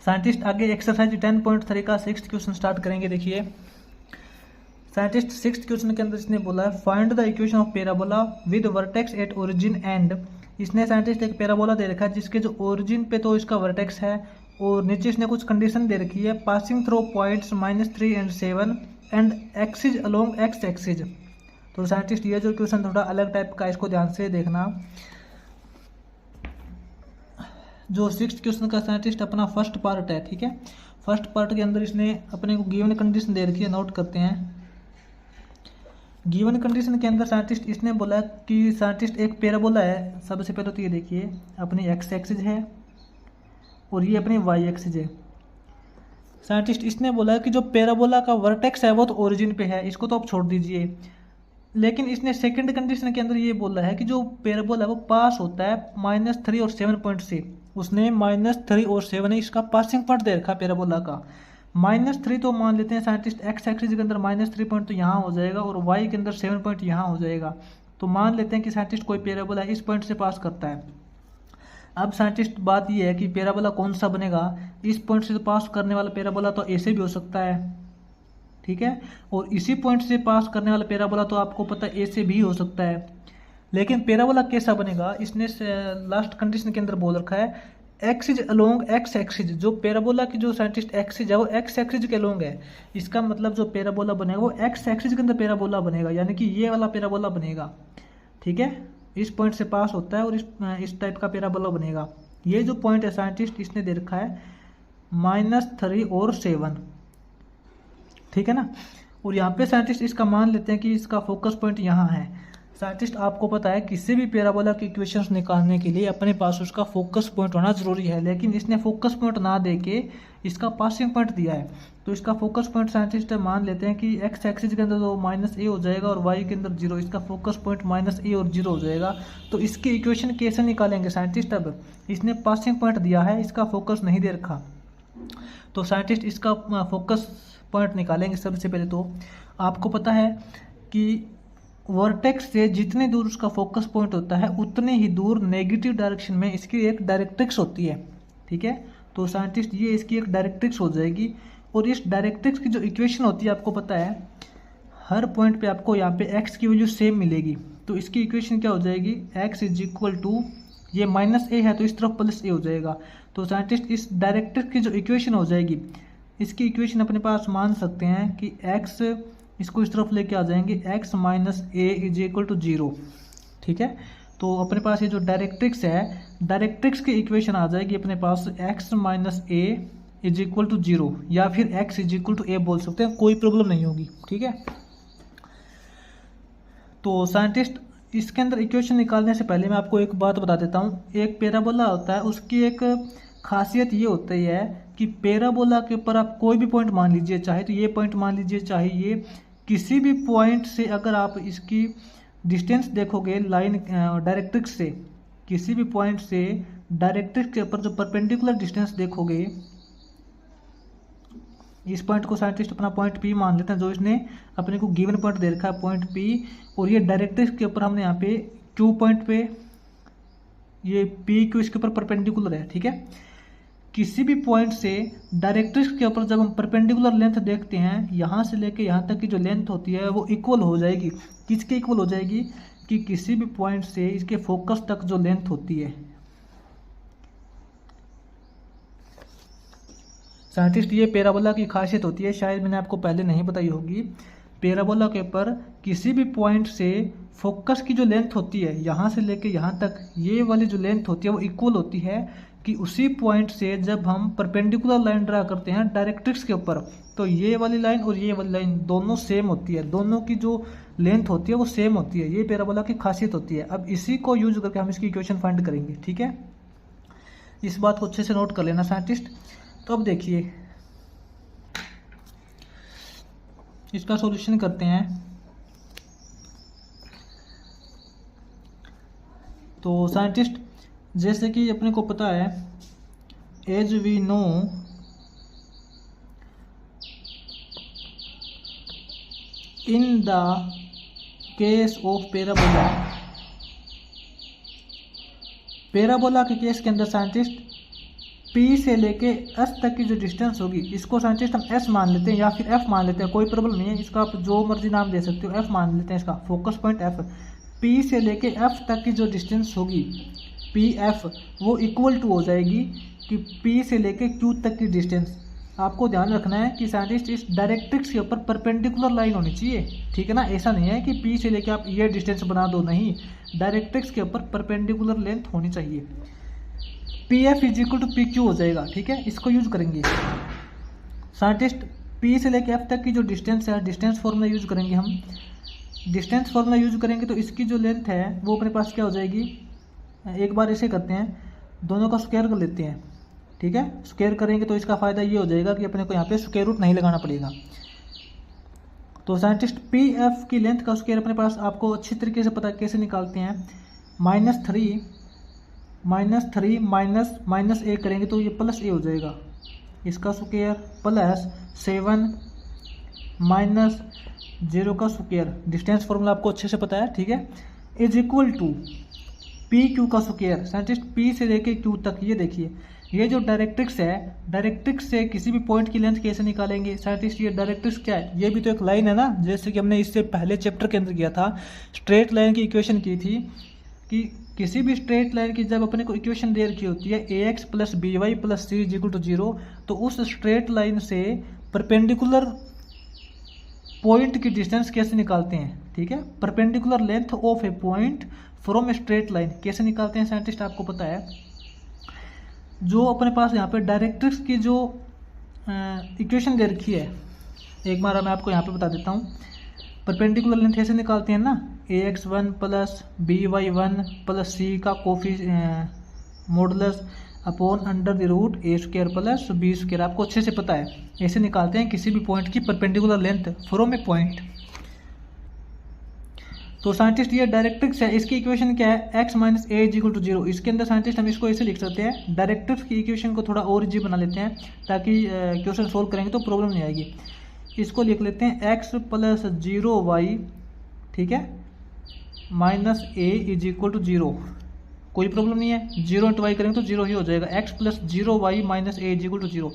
Scientist आगे exercise 10.3 का 6th question start करेंगे। देखिए साइंटिस्ट 6th क्वेश्चन के अंदर इसने बोला है find the equation of parabola with vertex at origin and. इसने साइंटिस्ट एक पैराबोला दे रखा है जिसके जो ओरिजिन पे तो इसका वर्टेक्स है और नीचे इसने कुछ कंडीशन दे रखी है, passing through points -3 and 7 and axis along x axis. तो साइंटिस्ट ये जो क्वेश्चन थोड़ा अलग टाइप का, इसको ध्यान से देखना। जो 6th क्वेश्चन का साइंटिस्ट अपना फर्स्ट पार्ट है, ठीक है। फर्स्ट पार्ट के अंदर इसने अपने को गिवन कंडीशन दे रखी है, नोट करते हैं। गिवन कंडीशन के अंदर साइंटिस्ट इसने बोला कि साइंटिस्ट एक पैराबोला है। सबसे पहले तो ये देखिए अपनी एक्स एक्सिस है और ये अपनी वाई एक्सिस है। साइंटिस्ट इसने बोला कि जो पैराबोला का वर्टेक्स है वो तो ओरिजिन पे है, इसको तो आप छोड़ दीजिए। लेकिन इसने सेकंड कंडीशन के अंदर ये बोला है कि जो पैराबोला है वो पास होता है -3 और 7 पॉइंट से। उसने -3 और 7 है, इसका पासिंग पॉइंट दे रखा पैराबोला का। -3 तो मान लेते हैं साइंटिस्ट एक्स एक्सिस के अंदर -3 पॉइंट तो यहाँ हो जाएगा और वाई के अंदर 7 पॉइंट यहाँ हो जाएगा। तो मान लेते हैं कि साइंटिस्ट कोई पैराबोला इस पॉइंट से पास करता है। अब साइंटिस्ट बात ये है कि पैराबोला कौन सा बनेगा, इस पॉइंट से पास करने वाला पैराबोला तो ऐसे भी हो सकता है, ठीक है। और इसी पॉइंट से पास करने वाला पैराबोला तो आपको पता है ऐसे भी हो सकता है। लेकिन पैराबोला कैसा बनेगा, इसने लास्ट कंडीशन के अंदर बोल रखा है एक्सिज अलोंग एक्स एक्सिज। जो पैराबोला की जो साइंटिस्ट एक्सिज है वो एक्स एक्सिज के अलोंग है। इसका मतलब जो पैराबोला बनेगा वो एक्स एक्सिज के अंदर पैराबोला बनेगा, यानी कि ये वाला पैराबोला बनेगा, ठीक है। इस पॉइंट से पास होता है और इस टाइप का पैराबोला बनेगा। ये जो पॉइंट है साइंटिस्ट इसने दे रखा है -3 और 7, ठीक है ना। और यहाँ पे साइंटिस्ट इसका मान लेते हैं कि इसका फोकस पॉइंट यहाँ है। साइंटिस्ट आपको पता है किसी भी पैराबोला की इक्वेशंस निकालने के लिए अपने पास उसका फोकस पॉइंट होना जरूरी है, लेकिन इसने फोकस पॉइंट ना देके इसका पासिंग पॉइंट दिया है। तो इसका फोकस पॉइंट साइंटिस्ट मान लेते हैं कि एक्स एक्सिस के अंदर तो -a हो जाएगा और वाई के अंदर 0, इसका फोकस पॉइंट -a और 0 हो जाएगा। तो इसकी इक्वेशन कैसे निकालेंगे साइंटिस्ट, अब इसने पासिंग पॉइंट दिया है, इसका फोकस नहीं दे रखा। तो साइंटिस्ट इसका फोकस पॉइंट निकालेंगे। सबसे पहले तो आपको पता है कि वर्टेक्स से जितने दूर उसका फोकस पॉइंट होता है उतने ही दूर नेगेटिव डायरेक्शन में इसकी एक डायरेक्ट्रिक्स होती है, ठीक है। तो साइंटिस्ट ये इसकी एक डायरेक्ट्रिक्स हो जाएगी और इस डायरेक्ट्रिक्स की जो इक्वेशन होती है आपको पता है हर पॉइंट पे आपको यहाँ पे x की वैल्यू सेम मिलेगी। तो इसकी इक्वेशन क्या हो जाएगी, x = ये -a है तो इस तरफ +a हो जाएगा। तो साइंटिस्ट इस डायरेक्ट्रिक्स की जो इक्वेशन हो जाएगी, इसकी इक्वेशन अपने पास मान सकते हैं कि x, इसको इस तरफ लेके आ जाएंगे x - a = 0, ठीक है। तो अपने पास ये जो डायरेक्ट्रिक्स है, डायरेक्ट्रिक्स की इक्वेशन आ जाएगी अपने पास x - a = 0 या फिर x = a बोल सकते हैं, कोई प्रॉब्लम नहीं होगी, ठीक है। तो साइंटिस्ट इसके अंदर इक्वेशन निकालने से पहले मैं आपको एक बात बता देता हूँ। एक पैराबोला होता है, उसकी एक खासियत ये होती है कि पैराबोला के ऊपर आप कोई भी पॉइंट मान लीजिए, चाहे तो ये पॉइंट मान लीजिए, चाहे ये, किसी भी पॉइंट से अगर आप इसकी डिस्टेंस देखोगे लाइन डायरेक्ट्रिक्स से, किसी भी पॉइंट से डायरेक्ट्रिक्स के ऊपर जो परपेंडिकुलर डिस्टेंस देखोगे, इस पॉइंट को साइंटिस्ट अपना पॉइंट P मान लेते हैं, जो इसने अपने को गिवन पॉइंट दे रखा है पॉइंट P, और ये डायरेक्ट्रिक्स के ऊपर हमने यहाँ पे Q पॉइंट पे, ये PQ इसके ऊपर परपेंडिकुलर है, ठीक है। किसी भी पॉइंट से डायरेक्ट्रिक्स के ऊपर जब हम परपेंडिकुलर लेंथ देखते हैं, यहाँ से लेके यहाँ तक की जो लेंथ होती है वो इक्वल हो जाएगी। किसके इक्वल हो जाएगी, कि किसी भी पॉइंट से इसके फोकस तक जो लेंथ होती है। साइंटिस्ट ये पैराबोला की खासियत होती है, शायद मैंने आपको पहले नहीं बताई होगी। पैराबोला के ऊपर किसी भी पॉइंट से फोकस की जो लेंथ होती है, यहाँ से लेके यहाँ तक, ये वाली जो लेंथ होती है वो इक्वल होती है कि उसी पॉइंट से जब हम परपेंडिकुलर लाइन ड्रा करते हैं डायरेक्ट्रिक्स के ऊपर, तो ये वाली लाइन और ये वाली लाइन दोनों सेम होती है, दोनों की जो लेंथ होती है वो सेम होती है। ये पैराबोला की खासियत होती है। अब इसी को यूज करके हम इसकी इक्वेशन फाइंड करेंगे, ठीक है। इस बात को अच्छे से नोट कर लेना साइंटिस्ट। तो अब देखिए इसका सॉल्यूशन करते हैं। तो साइंटिस्ट जैसे कि अपने को पता है, as we know in the case of parabola, parabola के केस के अंदर साइंटिस्ट पी से लेके एस तक की जो डिस्टेंस होगी इसको साइंटिस्ट हम एस मान लेते हैं या फिर एफ मान लेते हैं, कोई प्रॉब्लम नहीं है, इसका आप जो मर्जी नाम दे सकते हो, एफ मान लेते हैं, इसका फोकस पॉइंट एफ। पी से लेके एफ तक की जो डिस्टेंस होगी पी एफ वो इक्वल टू हो जाएगी कि पी से लेके क्यू तक की डिस्टेंस। आपको ध्यान रखना है कि साइंटिस्ट इस डायरेक्ट्रिक्स के ऊपर परपेंडिकुलर लाइन होनी चाहिए, ठीक है ना। ऐसा नहीं है कि पी से लेके आप ये डिस्टेंस बना दो, नहीं, डायरेक्ट्रिक्स के ऊपर परपेंडिकुलर लेंथ होनी चाहिए। P F is equal to P Q हो जाएगा, ठीक है, इसको यूज करेंगे साइंटिस्ट। पी से लेके एफ तक की जो डिस्टेंस है, डिस्टेंस फॉर्मूला यूज करेंगे हम। डिस्टेंस फॉर्मूला यूज करेंगे तो इसकी जो लेंथ है वो अपने पास क्या हो जाएगी, एक बार ऐसे करते हैं, दोनों का स्क्वायर कर लेते हैं, ठीक है। स्क्वायर करेंगे तो इसका फ़ायदा ये हो जाएगा कि अपने को यहाँ पे स्क्वायर रूट नहीं लगाना पड़ेगा। तो साइंटिस्ट पी एफ की लेंथ का स्क्वायर अपने पास आपको अच्छी तरीके से पता कैसे निकालते हैं, -3 माइनस ए करेंगे तो ये प्लस ए हो जाएगा, इसका स्क्वायर प्लस 7 माइनस 0 का स्क्वायर, डिस्टेंस फॉर्मूला आपको अच्छे से पता है, ठीक है, is equal to P Q का स्क्वायर। साइंटिस्ट पी से लेके क्यू तक, ये देखिए ये जो डायरेक्ट्रिक्स है, डायरेक्ट्रिक्स से किसी भी पॉइंट की लेंथ कैसे निकालेंगे साइंटिस्ट। ये डायरेक्ट्रिक्स क्या है, ये भी तो एक लाइन है ना, जैसे कि हमने इससे पहले चैप्टर के अंदर किया था, स्ट्रेट लाइन की इक्वेशन की थी कि किसी भी स्ट्रेट लाइन की जब अपने को इक्वेशन दे रखी होती है ax plus b y plus c is equal to 0, तो उस स्ट्रेट लाइन से परपेंडिकुलर पॉइंट की डिस्टेंस कैसे निकालते हैं, ठीक है, perpendicular length of a point from a straight line कैसे निकालते हैं साइंटिस्ट, आपको पता है। जो अपने पास यहाँ पे डायरेक्ट्रिक्स की जो इक्वेशन दे रखी है, एक बार मैं आपको यहाँ पे बता देता हूँ। परपेंडिकुलर लेंथ ऐसे निकालते हैं ना, ax1 plus by1 plus c का modulus upon under the root a² plus b², आपको अच्छे से पता है, ऐसे निकालते हैं किसी भी पॉइंट की perpendicular length from a point. तो साइंटिस्ट ये डायरेक्ट्रिक्स है, इसकी इक्वेशन क्या है, x minus a is equal to 0। इसके अंदर साइंटिस्ट हम इसको ऐसे लिख सकते हैं, डायरेक्ट्रिक्स की इक्वेशन को थोड़ा और इजी बना लेते हैं ताकि क्वेश्चन सोल्व करेंगे तो प्रॉब्लम नहीं आएगी। इसको लिख लेते हैं x प्लस 0y, ठीक है, minus a is equal to 0, कोई प्रॉब्लम नहीं है, 0 इंटू वाई करेंगे तो 0 ही हो जाएगा, x plus 0y minus a is equal to 0।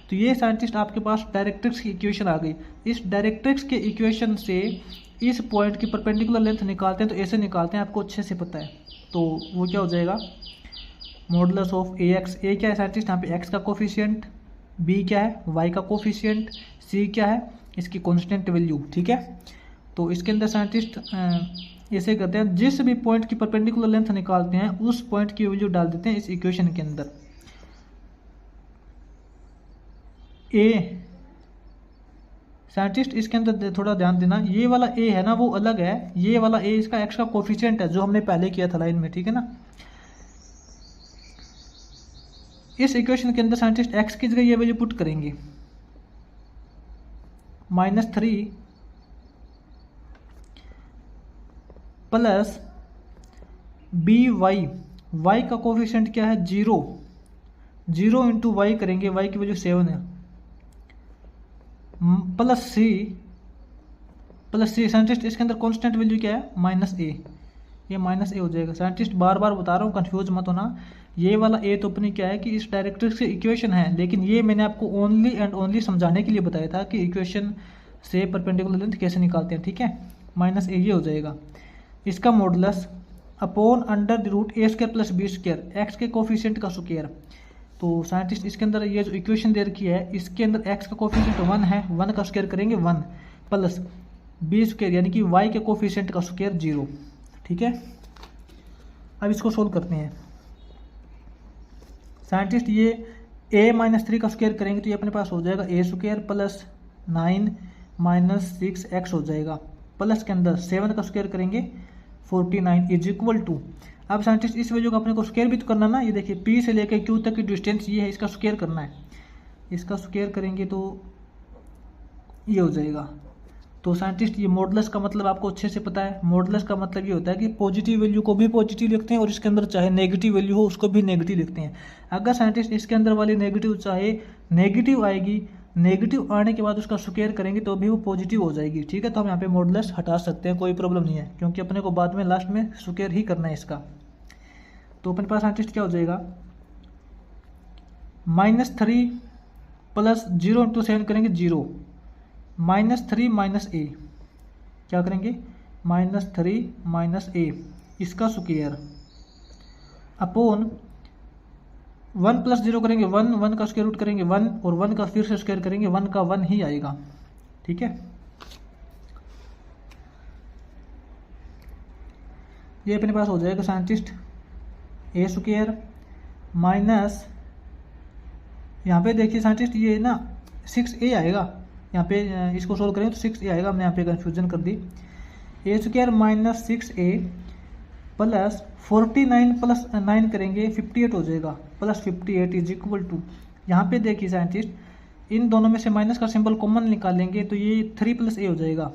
तो ये साइंटिस्ट आपके पास डायरेक्ट्रिक्स की इक्वेशन आ गई। इस डायरेक्ट्रिक्स के इक्वेशन से इस पॉइंट की परपेंडिकुलर लेंथ निकालते हैं, तो ऐसे निकालते हैं, आपको अच्छे से पता है। तो वो क्या हो जाएगा, मॉडुलस ऑफ ax, ए क्या है साइंटिस्ट यहाँ पे x का कोफिशिएंट, b क्या है y का कोफिशिएंट, c क्या है इसकी कांस्टेंट वैल्यू, ठीक है। तो इसके अंदर साइंटिस्ट ऐसे करते हैं, जिस भी पॉइंट की परपेंडिकुलर लेंथ निकालते हैं उस पॉइंट की वैल्यू डाल देते हैं इस इक्वेशन के अंदर। ए साइंटिस्ट इसके अंदर थोड़ा ध्यान देना, ये वाला ए है ना वो अलग है, ये वाला ए इसका एक्स का कोफिशिएंट है जो हमने पहले किया था लाइन में, ठीक है ना। इस इक्वेशन के अंदर साइंटिस्ट एक्स की जगह ये वैल्यू पुट करेंगे, -3 प्लस बी वाई, वाई का कोफिशिएंट क्या है 0, 0 इंटू वाई करेंगे, वाई की वैल्यू 7 है, प्लस सी साइंटिस्ट इसके अंदर कांस्टेंट वैल्यू क्या है -a, ये -a हो जाएगा। साइंटिस्ट बार बार बता रहा हूँ, कंफ्यूज मत होना, ये वाला a तो अपनी क्या है कि इस डायरेक्ट्रिक्स की इक्वेशन है, लेकिन ये मैंने आपको ओनली एंड ओनली समझाने के लिए बताया था कि इक्वेशन से परपेंडिकुलर लेंथ कैसे निकालते हैं, ठीक है। -a ये हो जाएगा, इसका modulus upon under the root a² plus b², x के कोफिशिएंट का स्क्वायर। तो साइंटिस्ट इसके अंदर ये जो इक्वेशन दे रखी है इसके अंदर x का कोफिशिएंट 1 है, 1 का स्क्वायर करेंगे 1 प्लस b² यानी कि y के कोफिशिएंट का स्क्वायर 0, ठीक है। अब इसको सोल्व करते हैं साइंटिस्ट, ये a माइनस 3 का स्क्वायर करेंगे तो ये अपने पास हो जाएगा a² प्लस 9 माइनस 6x हो जाएगा, प्लस के अंदर 7 का स्क्वायर करेंगे 49 इज इक्वल टू, अब साइंटिस्ट इस वैल्यू का अपने को स्क्वायर भी तो करना ना, ये देखिए P से लेकर Q तक की डिस्टेंस ये है, इसका स्क्वायर करना है, इसका स्क्वायर करेंगे तो ये हो जाएगा। तो साइंटिस्ट ये मॉडुलस का मतलब आपको अच्छे से पता है, मॉडुलस का मतलब ये होता है कि पॉजिटिव वैल्यू को भी पॉजिटिव लिखते हैं और इसके अंदर चाहे नेगेटिव वैल्यू हो उसको भी नेगेटिव लिखते हैं। अगर साइंटिस्ट इसके अंदर वाली नेगेटिव चाहे नेगेटिव आएगी, नेगेटिव आने के बाद उसका स्क्वायर करेंगे तो भी वो पॉजिटिव हो जाएगी, ठीक है। तो हम यहाँ पे मॉडुलस हटा सकते हैं, कोई प्रॉब्लम नहीं है, क्योंकि अपने को बाद में लास्ट में स्क्वायर ही करना है इसका। तो अपने पास साइंटिस्ट क्या हो जाएगा, -3 प्लस 0 इंटू 7 करेंगे 0, -3 माइनस ए, क्या करेंगे -3 माइनस ए इसका स्क्वायर अपॉन 1 प्लस 0 करेंगे 1, 1 का स्क्वायर रूट करेंगे 1 और 1 का फिर से स्क्वायर करेंगे 1 का 1 ही आएगा। ठीक है, ये अपने पास हो जाएगा साइंटिस्ट ए स्क्वायर माइनस, यहाँ पे देखिए साइंटिस्ट ये ना 6a आएगा, यहाँ पे इसको सोल्व करें तो 6a आएगा, हमने यहाँ पे कन्फ्यूजन कर दी। A square minus 6a plus 49 plus 9 करेंगे 58 हो जाएगा, प्लस 58 इज इक्वल टू, यहाँ पे देखिए साइंटिस्ट इन दोनों में से माइनस का सिंबल कॉमन निकालेंगे तो ये 3 प्लस a हो जाएगा।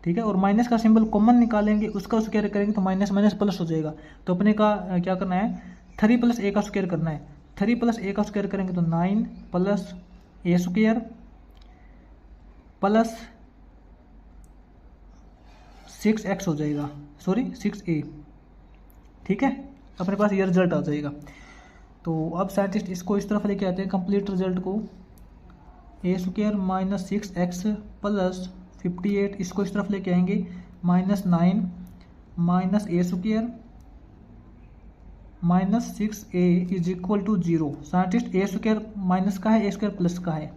ठीक है, और माइनस का सिंबल कॉमन निकालेंगे उसका स्क्वायर करेंगे तो माइनस माइनस प्लस हो जाएगा। तो अपने का क्या करना है 3 प्लस a का स्क्वायर करना है, 3 प्लस a का स्क्वायर करेंगे तो 9 plus a square plus 6x हो जाएगा, सॉरी 6a। ठीक है, अपने पास ये रिजल्ट आ जाएगा। तो अब साइंटिस्ट इसको इस तरफ लेके आते हैं कंप्लीट रिजल्ट को, ए स्क्वायर माइनस 6x प्लस 58 इसको इस तरफ लेके आएंगे -9 minus a square minus 6a is equal to 0। Scientist a square minus का है, ए स्क्वायर प्लस का है,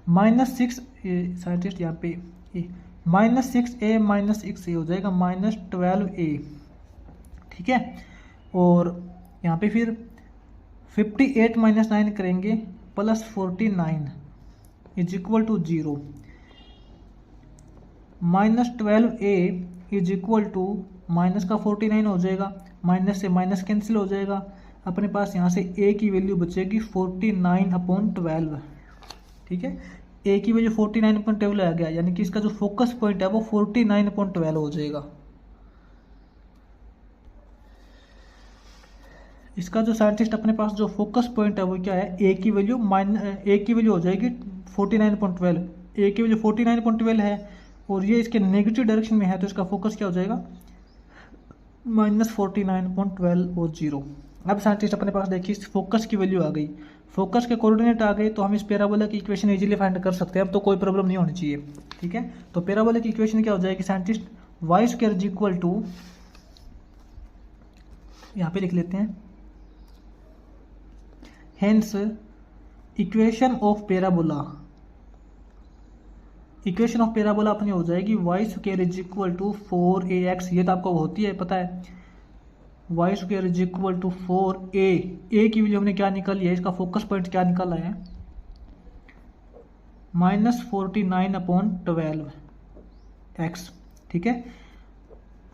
-6 साइंटिस्ट यहाँ पे -6a माइनस 6a हो जाएगा -12a। ठीक है, और यहाँ पे फिर 58 माइनस 9 करेंगे plus 49 is equal to 0, -12a is equal to minus का 49 हो जाएगा, माइनस से माइनस कैंसिल हो जाएगा, अपने पास यहाँ से a की वैल्यू बचेगी 49/12। ठीक है, a की वैल्यू 49/12 आ गया, यानी कि इसका जो फोकस पॉइंट है वो 49/12 हो जाएगा। इसका जो साइंटिस्ट अपने पास जो फोकस पॉइंट है वो क्या है, a की वैल्यू हो जाएगी 49/12, a की वैल्यू 49/12 है और ये इसके नेगेटिव डायरेक्शन में है तो इसका फोकस क्या हो जाएगा -49/12 और 0। अब साइंटिस्ट अपने पास देखिए फोकस की वैल्यू आ गई, फोकस के कोऑर्डिनेट आ गए तो हम इस पैराबोला की इक्वेशन इजीली फाइंड कर सकते हैं, अब तो कोई प्रॉब्लम नहीं होनी चाहिए। ठीक है, तो पैराबोला की इक्वेशन क्या हो जाएगी scientist, y square is equal to, यहाँ पे लिख लेते हैं, hence equation of parabola, equation of parabola अपनी हो जाएगी y square is equal to 4ax, ये तो आपको होती है पता है, y square is equal to 4a की वैल्यू हमने क्या निकाली है, इसका फोकस पॉइंट क्या निकाला है -49/12x। ठीक है,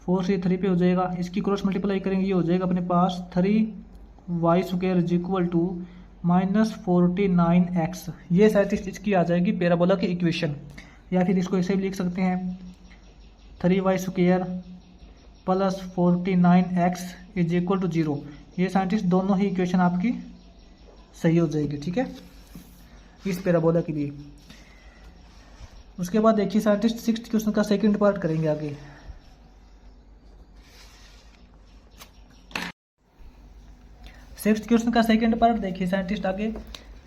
4 से 3 पे हो जाएगा, इसकी क्रॉस मल्टीप्लाई करेंगे ये हो जाएगा अपने पास 3y square is equal to -49x। ये साइंटिस्ट इसकी आ जाएगी पैराबोला की इक्वेशन, या फिर इसको ऐसे भी लिख सकते हैं 3y square plus 49x is equal to 0। ये साइंटिस्ट दोनों ही इक्वेशन आपकी सही हो जाएगी। ठीक है, इस पैराबोला के लिए। उसके बाद देखिए साइंटिस्ट 6th क्वेश्चन का सेकंड पार्ट करेंगे आगे। सिक्स्थ क्वेश्चन का सेकंड पार्ट देखिए साइंटिस्ट आगे।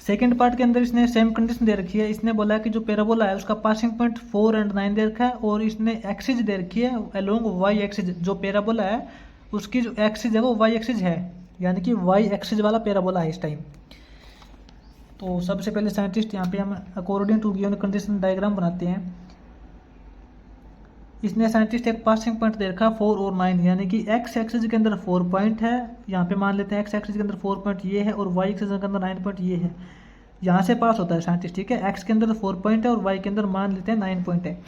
सेकंड पार्ट के अंदर इसने सेम कंडीशन दे रखी है, इसने बोला कि जो पैराबोला है उसका पासिंग पॉइंट 4 और 9 दे रखा है और इसने एक्सिस दे रखी है अलोंग वाई एक्सिस। जो पैराबोला है उसकी जो एक्सिस है वो वाई एक्सिस है, यानी कि वाई एक्सिस वाला पैराबोला है इस टाइम। तो सबसे पहले साइंटिस्ट यहाँ पे हम according to given condition diagram बनाते हैं। इसने साइंटिस्ट एक पासिंग पॉइंट दे रखा 4 और 9, यानी कि एक्स एक्सिस के अंदर 4 पॉइंट है, यहाँ पे मान लेते हैं एक्स एक्सिस के अंदर 4 पॉइंट ये है और वाई एक्सिस के अंदर 9 पॉइंट ये है, यहाँ से पास होता है साइंटिस्ट। ठीक है, एक्स के अंदर 4 पॉइंट है और वाई के अंदर मान लेते हैं 9 पॉइंट है,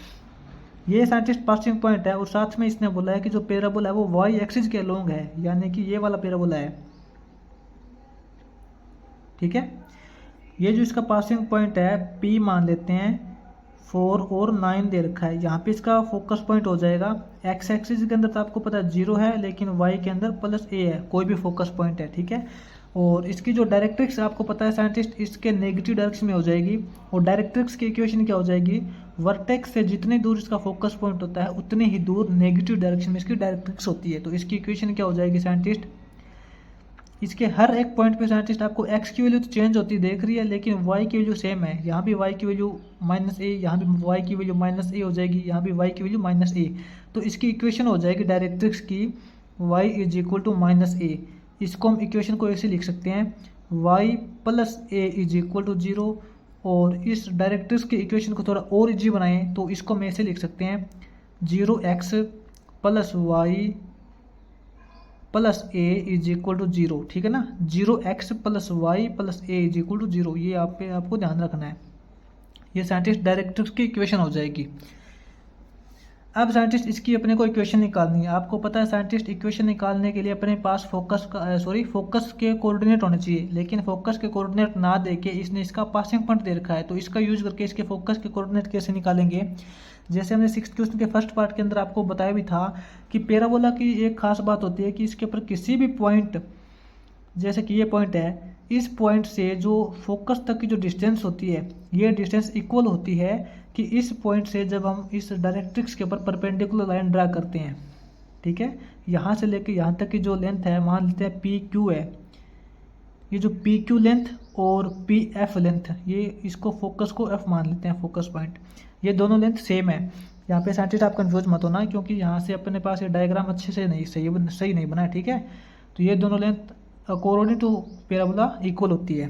ये साइंटिस्ट पासिंग पॉइंट है। और साथ में इसने बोला है कि जो पैराबोला है वो वाई एक्सिस के अलोंग है, यानी कि ये वाला पैराबोला है। ठीक है, ये जो इसका पासिंग पॉइंट है पी मान लेते हैं 4 और 9 दे रखा है, यहाँ पे इसका फोकस पॉइंट हो जाएगा एक्स एक्सिस के अंदर तो आपको पता है 0 है, लेकिन वाई के अंदर +a है, कोई भी फोकस पॉइंट है। ठीक है, और इसकी जो डायरेक्ट्रिक्स आपको पता है साइंटिस्ट इसके नेगेटिव डायरेक्शन में हो जाएगी, और डायरेक्ट्रिक्स की इक्वेशन क्या हो जाएगी, वर्टेक्स से जितनी दूर इसका फोकस पॉइंट होता है उतनी ही दूर नेगेटिव डायरेक्शन में इसकी डायरेक्ट्रिक्स होती है। तो इसकी इक्वेशन क्या हो जाएगी साइंटिस्ट, इसके हर एक पॉइंट पे साइंटिस्ट आपको एक्स की वैल्यू तो चेंज होती देख रही है, लेकिन वाई की वैल्यू सेम है। यहाँ भी वाई की वैल्यू -a, यहाँ भी वाई की वैल्यू -a हो जाएगी, यहाँ भी वाई की वैल्यू -a। तो इसकी इक्वेशन हो जाएगी डायरेक्ट्रिक्स की y = -a। इसको हम इक्वेशन को ऐसे लिख सकते हैं y + a = 0। और इस डायरेक्ट्रिक्स की इक्वेशन को थोड़ा और इजी बनाएं तो इसको हम ऐसे लिख सकते हैं 0x + y + a = 0। ठीक है ना, 0x + y + a = 0, ये आपको ध्यान रखना है। ये साइंटिस्ट डायरेक्ट्रिक्स की इक्वेशन हो जाएगी। अब साइंटिस्ट इसकी अपने को इक्वेशन निकालनी है। आपको पता है साइंटिस्ट इक्वेशन निकालने के लिए अपने पास फोकस के कोऑर्डिनेट होने चाहिए, लेकिन फोकस के कोऑर्डिनेट ना देके इसने इसका पासिंग पॉइंट दे रखा है। तो इसका यूज करके इसके फोकस के कोऑर्डिनेट कैसे निकालेंगे, जैसे हमने 6th क्वेश्चन के फर्स्ट पार्ट के अंदर आपको बताया भी था कि पैराबोला की एक खास बात होती है कि इसके ऊपर किसी भी पॉइंट, जैसे कि ये पॉइंट है, इस पॉइंट से जो फोकस तक की जो डिस्टेंस होती है ये डिस्टेंस इक्वल होती है कि इस पॉइंट से जब हम इस डायरेक्ट्रिक्स के ऊपर परपेंडिकुलर लाइन ड्रा करते हैं। ठीक है, यहाँ से लेकर यहाँ तक की जो लेंथ है मान लेते हैं PQ है। ये जो PQ लेंथ और PF लेंथ, ये इसको फोकस को F मान लेते हैं, फोकस पॉइंट। ये दोनों लेंथ सेम है। यहाँ पे साइंटिस्ट आप कंफ्यूज मत होना, क्योंकि यहाँ से अपने पास ये डायग्राम अच्छे से सही नहीं बना है। ठीक है, तो ये दोनों length according to parabola equal होती है।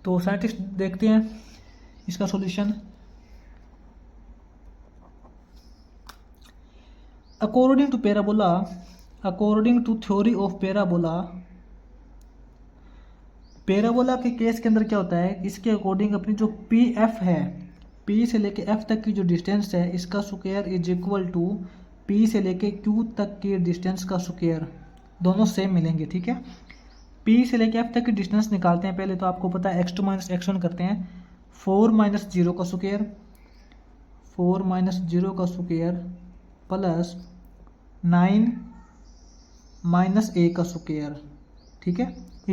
तो साइंटिस्ट देखते हैं इसका solution. According to parabola, according to theory of parabola, parabola के केस के अंदर क्या होता है, इसके अकॉर्डिंग अपनी जो PF है, P से लेके F तक की जो डिस्टेंस है इसका स्क्वायर = P से लेके Q तक की डिस्टेंस का स्क्वायर, दोनों सेम मिलेंगे। ठीक है, P से लेके F तक की डिस्टेंस निकालते हैं। पहले तो आपको पता है x2 - x1 करते हैं, 4 - 0 का स्क्वायर, 4 - 0 का स्क्वायर प्लस 9 - a का स्क्वायर। ठीक है, =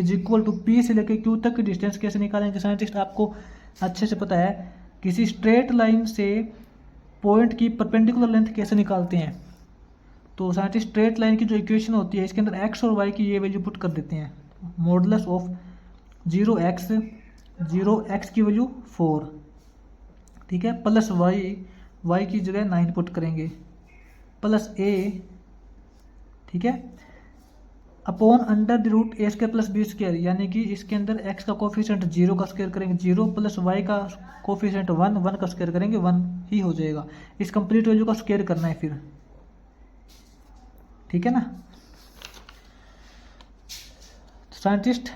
P से लेके Q तक की डिस्टेंस कैसे निकालेंगे साइंटिस्ट, आपको अच्छे से पता है। किसी स्ट्रेट लाइन से पॉइंट की परपेंडिकुलर लेंथ कैसे निकालते हैं, तो साइंटिस्ट स्ट्रेट लाइन की जो इक्वेशन होती है इसके अंदर x और y की ये वैल्यू पुट कर देते हैं। मॉडुलस ऑफ 0x की वैल्यू 4, ठीक है, प्लस y की जगह 9 पुट करेंगे, प्लस a, ठीक है, अपॉन √a² + b², यानी कि इसके अंदर x का कोफिशिएंट 0 का स्क्वायर करेंगे 0, प्लस y का कोफिशिएंट 1 का स्क्वायर करेंगे 1 ही हो जाएगा। इस कंप्लीट वैल्यू का स्क्वायर करना है फिर। ठीक है ना, साइंटिस्ट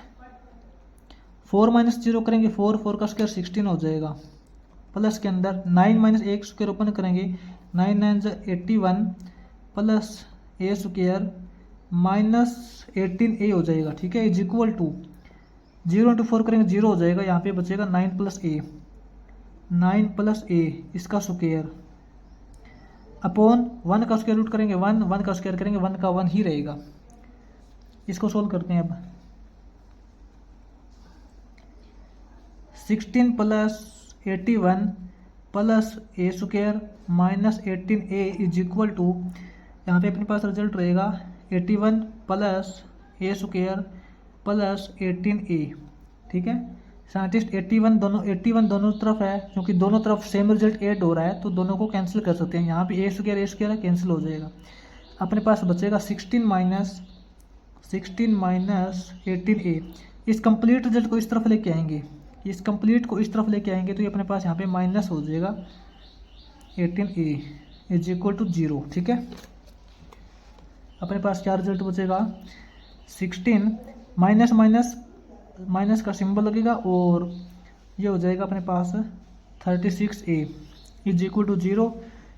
4 - 0 करेंगे, 4 का स्क्वायर 16 हो जाएगा, प्लस के अंदर 9 - 1 स्क्वायर ओपन करेंगे, 9 9 81 प्लस a स्क्वायर -18a हो जाएगा। ठीक है, = 0 × 4 करेंगे 0 हो जाएगा, यहाँ पे बचेगा 9 + a इसका स्क्वायर अपॉन 1 का स्क्वायर रूट करेंगे 1 का स्क्वायर करेंगे 1 का 1 ही रहेगा। इसको सोल्व करते हैं अब। 16 + 81 प्लस a स्क्वायर -18a = यहाँ पे अपने पास रिजल्ट रहेगा 81 plus a square plus 18a। ठीक है, साइंटिस्ट 81 दोनों तरफ है, क्योंकि दोनों तरफ सेम रिजल्ट ऐड हो रहा है तो दोनों को कैंसिल कर सकते हैं। यहाँ पे a स्क्वायर है, कैंसिल हो जाएगा। अपने पास बचेगा 16 - 18a। इस कंप्लीट रिजल्ट को इस तरफ लेके आएंगे, इस कंप्लीट को इस तरफ लेके आएंगे तो ये अपने पास यहाँ पे माइनस हो जाएगा 18a = 0। ठीक है, अपने पास क्या रिजल्ट बचेगा 16 माइनस का सिंबल लगेगा और ये हो जाएगा अपने पास 36a = 0।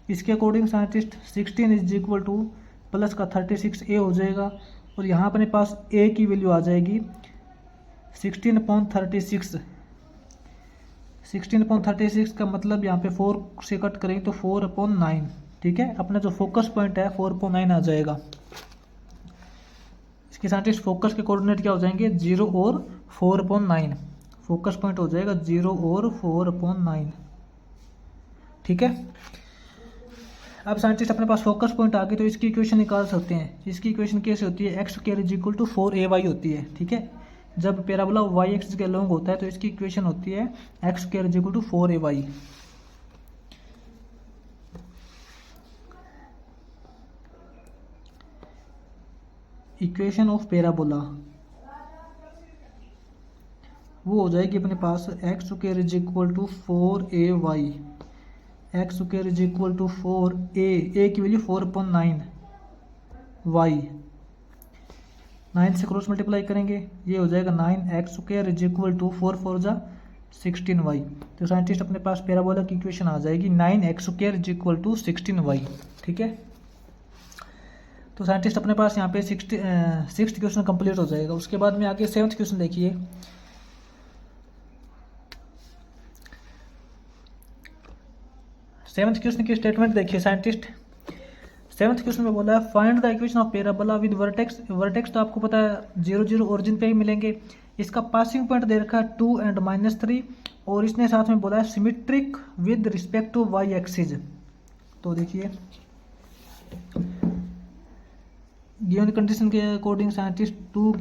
इसके अकॉर्डिंग साइंटिस्ट 16 = प्लस का 36a हो जाएगा और यहाँ अपने पास a की वैल्यू आ जाएगी 16/36। 16/36 का मतलब यहाँ पे 4 से कट करेंगे तो 4/9। ठीक है, अपना जो फोकस पॉइंट है 4/9 आ जाएगा। इसके साइंटिस्ट फोकस के कोऑर्डिनेट क्या हो जाएंगे 0 और 4/9। फोकस पॉइंट हो जाएगा 0 और 4/9। ठीक है, अब साइंटिस्ट अपने पास फोकस पॉइंट आ गए तो इसकी इक्वेशन निकाल सकते हैं। इसकी इक्वेशन कैसे होती है, x square is equal to 4ay होती है। ठीक है, जब पैराबोला वाई एक्सिस के लॉन्ग होता है तो इसकी इक्वेशन होती है x square is equal to 4ay। Equation of parabola वो हो जाएगी अपने पास x square is equal to 4ay, x square is equal to 4a की वैल्यू 4/9, y 9 से क्रॉस मल्टीप्लाई करेंगे, ये हो जाएगा 9x square is equal to 4 4 जा 16y। तो साइंटिस्ट अपने पास पैराबोला की इक्वेशन आ जाएगी 9x square is equal to 16y। ठीक है, तो साइंटिस्ट अपने पास यहाँ पे 6th क्वेश्चन कंप्लीट हो जाएगा। उसके बाद में आगे 7th क्वेश्चन देखिए। 7th क्वेश्चन की स्टेटमेंट देखिए साइंटिस्ट। 7th क्वेश्चन में बोला है find the equation of parabola with vertex. Vertex तो आपको पता है 0 0 ओरिजिन पे ही मिलेंगे। इसका पासिंग पॉइंट दे रखा है 2 and -3 और इसने साथ में बोला है symmetric with respect to y axis. तो देखिए गिवन कंडीशन के according scientist to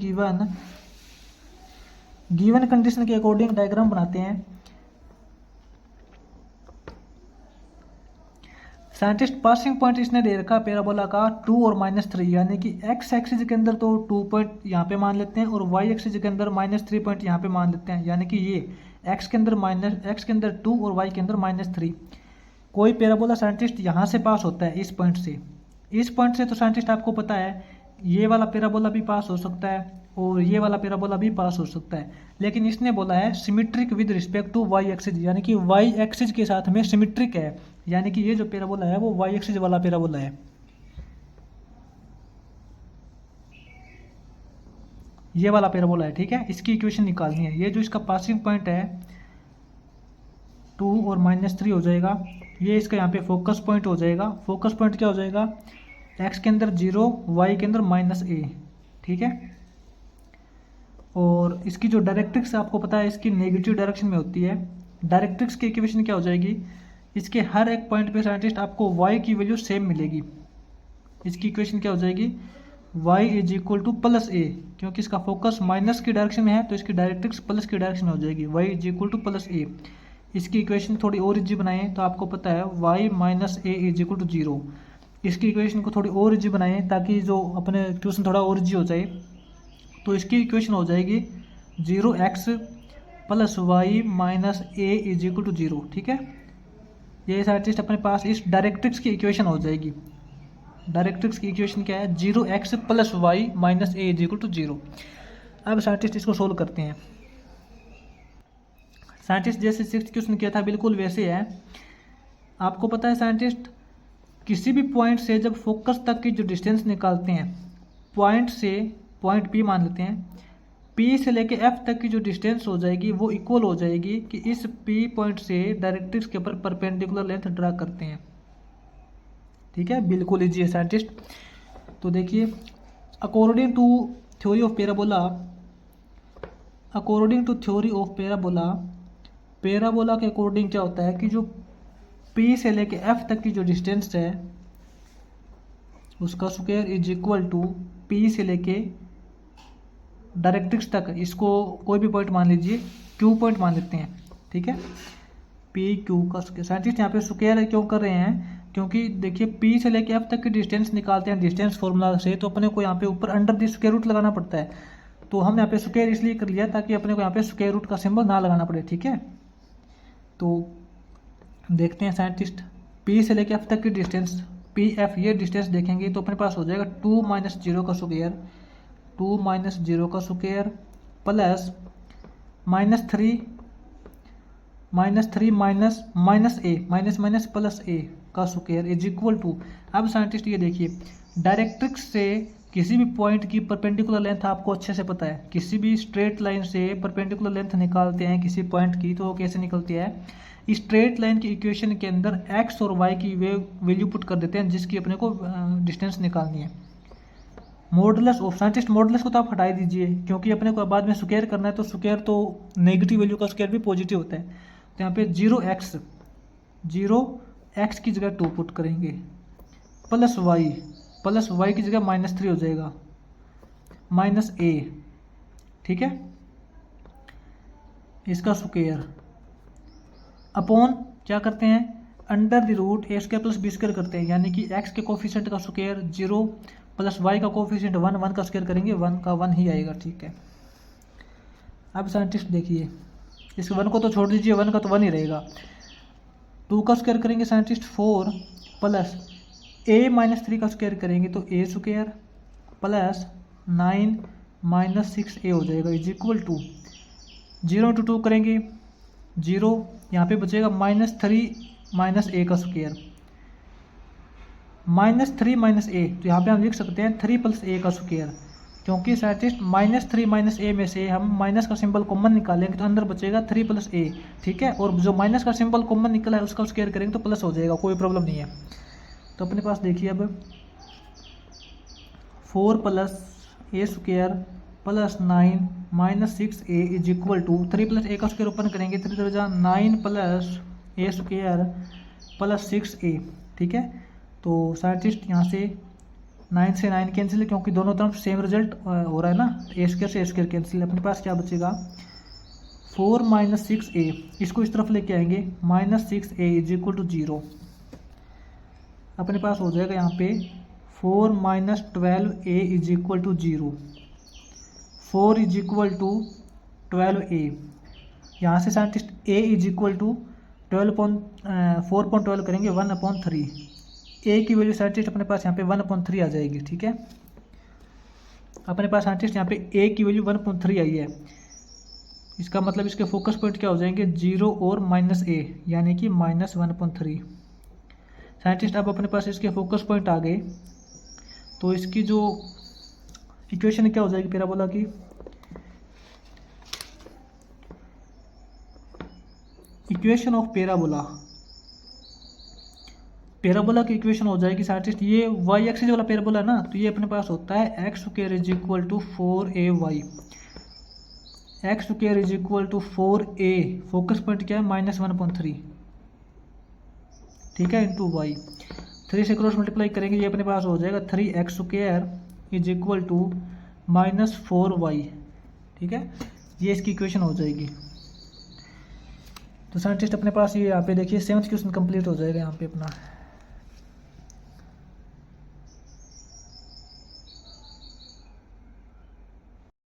given condition के अकॉर्डिंग डायग्राम बनाते हैं। साइंटिस्ट पासिंग पॉइंट इसने दे रखा पैराबोला का 2 और -3, यानी कि एक्स एक्सिस के अंदर तो 2 पॉइंट यहाँ पे मान लेते हैं और वाई एक्सिस के अंदर -3 पॉइंट यहाँ पे मान लेते हैं, यानी कि ये एक्स के अंदर 2 और वाई के अंदर -3। कोई पैराबोला साइंटिस्ट यहाँ से पास होता है इस पॉइंट से, तो साइंटिस्ट आपको पता है ये वाला पैराबोला भी पास हो सकता है और ये वाला पैराबोला भी पास हो सकता है। लेकिन इसने बोला है symmetric with respect to y axis, यानी कि वाई एक्सिस के साथ में सिमेट्रिक है, यानी कि ये जो पैराबोला है वो वाई एक्सिस वाला पैराबोला है। ये वाला पैराबोला है। ठीक है, इसकी इक्वेशन निकालनी है। ये जो इसका पासिंग पॉइंट है 2 और -3 हो जाएगा, ये इसका यहाँ पे फोकस पॉइंट हो जाएगा। फोकस पॉइंट क्या हो जाएगा, एक्स के अंदर 0, वाई के अंदर -a। ठीक है, और इसकी जो डायरेक्ट्रिक्स आपको पता है इसकी नेगेटिव डायरेक्शन में होती है। डायरेक्ट्रिक्स की इक्वेशन क्या हो जाएगी, इसके हर एक पॉइंट पे साइंटिस्ट आपको y की वैल्यू सेम मिलेगी। इसकी इक्वेशन क्या हो जाएगी, y is equal to +a, क्योंकि इसका फोकस माइनस की डायरेक्शन में है तो इसकी डायरेक्ट्रिक्स प्लस की डायरेक्शन में हो जाएगी, y is equal to +a। इसकी इक्वेशन थोड़ी और इजी बनाएं तो आपको पता है y - a is equal to 0। इसकी इक्वेशन को थोड़ी और इजी बनाएं ताकि जो अपने ट्यूशन थोड़ा और इजी हो जाए। तो इसकी इक्वेशन हो जाएगी 0x + y - a is equal to 0। ठीक है, ये साइंटिस्ट अपने पास इस डायरेक्ट्रिक्स की इक्वेशन हो जाएगी। डायरेक्ट्रिक्स की इक्वेशन क्या है, 0x + y - a is equal to 0। अब साइंटिस्ट इसको सोल्व करते हैं। साइंटिस्ट जैसे 6th क्वेश्चन किया था बिल्कुल वैसे है। आपको पता है साइंटिस्ट किसी भी पॉइंट से जब फोकस तक की जो डिस्टेंस निकालते हैं, पॉइंट P मान लेते हैं, P से लेके F तक की जो डिस्टेंस हो जाएगी वो इक्वल हो जाएगी कि इस P पॉइंट से डायरेक्ट्रिक्स के ऊपर परपेंडिकुलर लेंथ ड्रा करते हैं। ठीक है, बिल्कुल इजी है साइंटिस्ट। तो देखिए according to theory of parabola, parabola के अकॉर्डिंग क्या होता है कि जो P से लेके F तक की जो डिस्टेंस है उसका square is equal to P से लेके डायरेक्ट्रिक्स तक, इसको कोई भी पॉइंट मान लीजिए, Q पॉइंट मान लेते हैं। ठीक है, PQ का साइंटिस्ट यहाँ पे स्क्वायर क्यों कर रहे हैं, क्योंकि देखिए P से लेके F तक की डिस्टेंस निकालते हैं डिस्टेंस फॉर्मूला से, तो अपने को यहाँ पे ऊपर अंडर द स्क्वायर रूट लगाना पड़ता है। तो हमने यहाँ पे स्क्वायर इसलिए कर लिया ताकि अपने को यहाँ पे स्क्वायर रूट का सिंबल ना लगाना पड़े। ठीक है, तो देखते हैं साइंटिस्ट P से लेके F तक की डिस्टेंस PF, ये डिस्टेंस देखेंगे तो अपने पास हो जाएगा 2 - 0 का स्क्वायर, 2 - 0 का square plus -3 minus plus a का स्क्वायर इज इक्वल टू। अब साइंटिस्ट ये देखिए डायरेक्ट्रिक्स से किसी भी पॉइंट की परपेंडिकुलर लेंथ आपको अच्छे से पता है, किसी भी स्ट्रेट लाइन से परपेंडिकुलर लेंथ निकालते हैं किसी पॉइंट की, तो वो कैसे निकलती है, स्ट्रेट लाइन की इक्वेशन के अंदर x और y की वैल्यू पुट कर देते हैं जिसकी अपने को डिस्टेंस निकालनी है। मॉडुलस ऑफ साइंटिस्ट, मॉडुलस को तो आप हटा दीजिए क्योंकि अपने को बाद में स्क्वायर करना है, तो स्क्वायर तो नेगेटिव वैल्यू का स्क्वायर भी पॉजिटिव होता है। तो यहाँ पे 0x की जगह 2 पुट करेंगे, प्लस वाई की जगह -3 हो जाएगा, माइनस ए, ठीक है, इसका स्क्वायर अपॉन क्या करते हैं, under the root a square plus b square करते हैं, यानी कि एक्स के कोफिशिएंट का स्क्वायर 0 प्लस वाई का कोफिशिएंट 1, 1 का स्क्वायर करेंगे 1 का 1 ही आएगा, ठीक है। अब साइंटिस्ट देखिए, इस 1 को तो छोड़ दीजिए, 1 का तो 1 ही रहेगा, 2 का स्क्वायर करेंगे साइंटिस्ट 4 प्लस a -3 का स्क्वायर करेंगे तो a स्क्वायर प्लस 9 -6a हो जाएगा इज इक्वल टू 0 × 2 करेंगे 0, यहाँ पे बचेगा -3 - a का स्क्वायर, -3 - a, तो यहाँ पे हम लिख सकते हैं 3 + a का स्क्वायर, क्योंकि साइंटिस्ट -3 - a में से हम माइनस का सिंबल कॉमन निकालेंगे तो अंदर बचेगा 3 + a, ठीक है, और जो माइनस का सिंबल कॉमन निकला है उसका स्क्वायर करेंगे तो प्लस हो जाएगा, कोई प्रॉब्लम नहीं है। तो अपने पास देखिए अब 4 + a square plus 9 - 6a is equal to 3 + a का स्क्वायर ओपन करेंगे 3 × 9 + a स्क्वायर प्लस 6a, ठीक है। तो साइंटिस्ट यहाँ से 9 से 9 कैंसिल है, क्योंकि दोनों तरफ सेम रिजल्ट हो रहा है ना, a स्क्वायर से a स्क्वायर कैंसिल, अपने पास क्या बचेगा 4 - 6a, इसको इस तरफ लेके आएंगे -6a इज इक्वल टू 0, अपने पास हो जाएगा यहाँ पे 4 - 12a is equal to 0, 4 is equal to 12a, यहाँ से scientist a is equal to 4/12 करेंगे 1/3, a की वैल्यू साइंटिस्ट अपने पास यहाँ पे 1/3 आ जाएगी, ठीक है। अपने पास साइंटिस्ट यहाँ पे a की वैल्यू 1/3 आई है, इसका मतलब इसके फोकस पॉइंट क्या हो जाएंगे 0 और -a, यानी कि -1/3। साइंटिस्ट अब अपने पास इसके फोकस पॉइंट आ गए, तो इसकी जो इक्वेशन क्या हो जाएगी पैराबोला की, इक्वेशन ऑफ पैराबोला की इक्वेशन हो जाएगी साइंटिस्ट, ये वाई एक्सिस वाला पैराबोला है ना, तो ये अपने पास होता है x square is equal to 4ay, x square is equal to 4a, focus point क्या है -1/3, ठीक है, इंटू वाई, 3 से क्रॉस मल्टीप्लाई करेंगे, ये अपने पास हो जाएगा 3x square is equal to -4y, ठीक है, ये इसकी इक्वेशन हो जाएगी। तो साइंटिस्ट अपने पास ये यहाँ पे देखिए 7th क्वेश्चन कंप्लीट हो जाएगा यहाँ पे अपना।